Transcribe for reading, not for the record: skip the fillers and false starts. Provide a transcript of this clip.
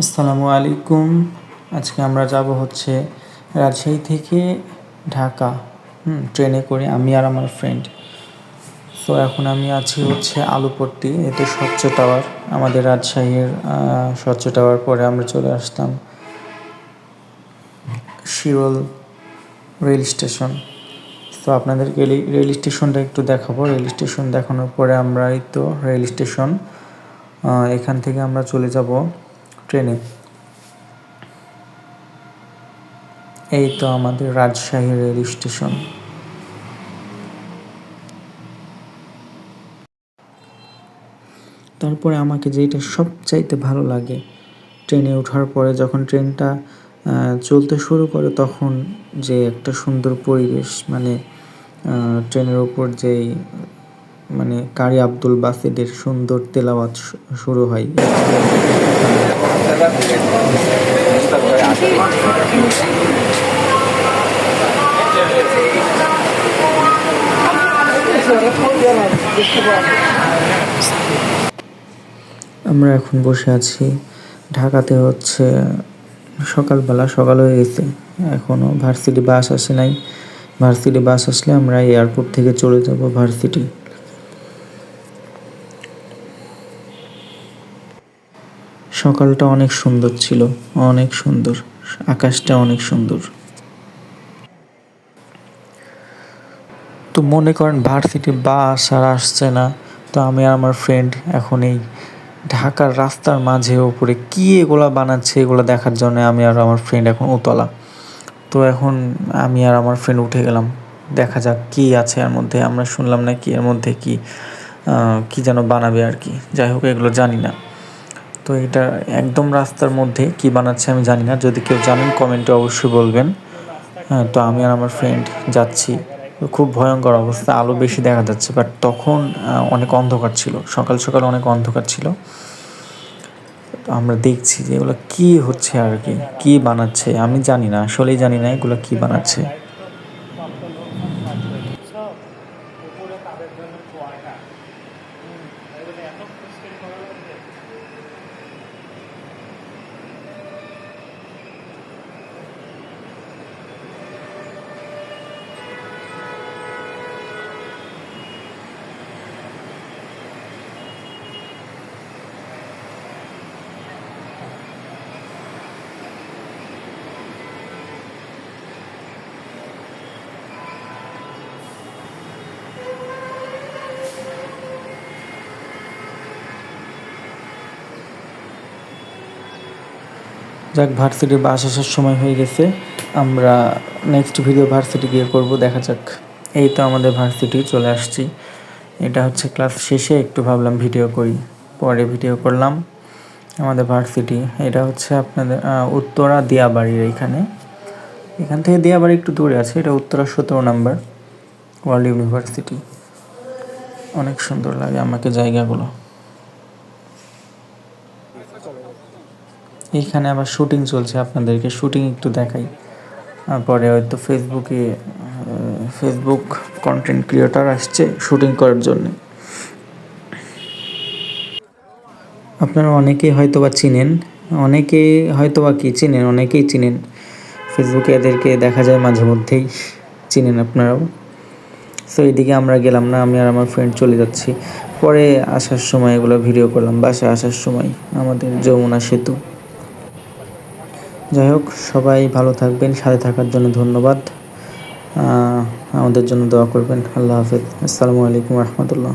আসসালামু আলাইকুম। আজকে আমরা যাব হচ্ছে রাজশাহী থেকে ঢাকা, ট্রেনে করে আমি আর আমার ফ্রেন্ড। তো এখন আমি আছি হচ্ছে আলুপট্টি, এতে স্বচ্ছ টাওয়ার, আমাদের রাজশাহীর স্বচ্ছ টাওয়ার পরে আমরা চলে আসতাম শিরোল রেল স্টেশন। তো আপনাদেরকে রেল স্টেশনটা একটু দেখাবো। রেল স্টেশন দেখানোর পরে আমরা এই তো রেল স্টেশন, এখান থেকে আমরা চলে যাব ট্রেনে। এই তো আমাদের রাজশাহী রেল স্টেশন। তারপরে আমাকে যেটা সবচাইতে ভালো লাগে ট্রেনে ওঠার পরে, যখন ট্রেনটা চলতে শুরু করে তখন যে একটা সুন্দর পরিবেশ, মানে ট্রেনের ওপর যেই মানে কারি আব্দুল বাসিদের সুন্দর তেলাওয়াত শুরু হয়। আমরা এখন বসে আছি ঢাকাতে, হচ্ছে সকাল হয়ে গেছে, এখনও ভার্সিটি বাস আসে নাই। ভার্সিটি বাস আসলে আমরা এয়ারপোর্ট থেকে চলে যাব ভার্সিটি। সকালটা অনেক সুন্দর ছিল, অনেক সুন্দর, আকাশটা অনেক সুন্দর। তো মনে করেন ভার্সিটি বাস আর আসছে না, তো আমি আর আমার ফ্রেন্ড এখন এই ঢাকার রাস্তার মাঝে ওপরে কী এগুলো বানাচ্ছে এগুলো দেখার জন্য আমি আর আমার ফ্রেন্ড এখন উতলা। তো এখন আমি আর আমার ফ্রেন্ড উঠে গেলাম, দেখা যাক কী আছে এর মধ্যে। আমরা শুনলাম না কি এর মধ্যে কি যেন বানাবে আর কি, যাই হোক এগুলো জানি না। তো এটা একদম রাস্তার মধ্যে কি বানাচ্ছে আমি জানি না, যদি কেউ জানেন কমেন্টে অবশ্যই বলবেন। হ্যাঁ, তো আমি আর আমার ফ্রেন্ড যাচ্ছি। খুব ভয়ঙ্কর অবস্থা, আলো বেশি দেখা যাচ্ছে, বাট তখন অনেক অন্ধকার ছিল, সকাল সকাল অনেক অন্ধকার ছিল। তো আমরা দেখছি যে এগুলো কী হচ্ছে আর কি, কী বানাচ্ছে আমি জানি না, আসলেই জানি না এগুলো কী বানাচ্ছে। যাক, ভার্সিটির বাস আসার সময় হয়ে গেছে, আমরা নেক্সট ভিডিও ভার্সিটি গিয়ে করব, দেখা যাক। এই তো আমাদের ভার্সিটি চলে আসছি। এটা হচ্ছে ক্লাস শেষে একটু ভাবলাম ভিডিও করি, পরে ভিডিও করলাম। আমাদের ভার্সিটি এটা হচ্ছে আপনাদের উত্তরা দিয়াবাড়ির এখান থেকে দিয়াবাড়ি একটু দূরে আছে, এটা উত্তরা 17 নম্বর ওয়ার্ল্ড ইউনিভার্সিটি। অনেক সুন্দর লাগে আমাকে জায়গাগুলো। এইখানে আবার শুটিং চলছে, আপনাদেরকে শুটিং একটু দেখাই। পরে হয়তো ফেসবুক কন্টেন্ট ক্রিয়েটর আসছে শুটিং করার জন্য। আপনারা অনেকেই হয়তো বা চিনেন, অনেকেই চিনেন। ফেসবুকে এদেরকে দেখা যায় মাঝে মধ্যেই, চিনেন আপনারাও। সো এইদিকে আমরা গেলাম না, আমি আর আমার ফ্রেন্ড চলে যাচ্ছি। পরে আসার সময় এগুলো ভিডিও করলাম, বাসায় আসার সময় আমাদের যমুনা সেতু। যাই হোক, সবাই ভালো থাকবেন, সাথে থাকার জন্য ধন্যবাদ। আমাদের জন্য দোয়া করবেন। আল্লাহ হাফেজ। আসসালামু আলাইকুম রহমতুল্লাহ।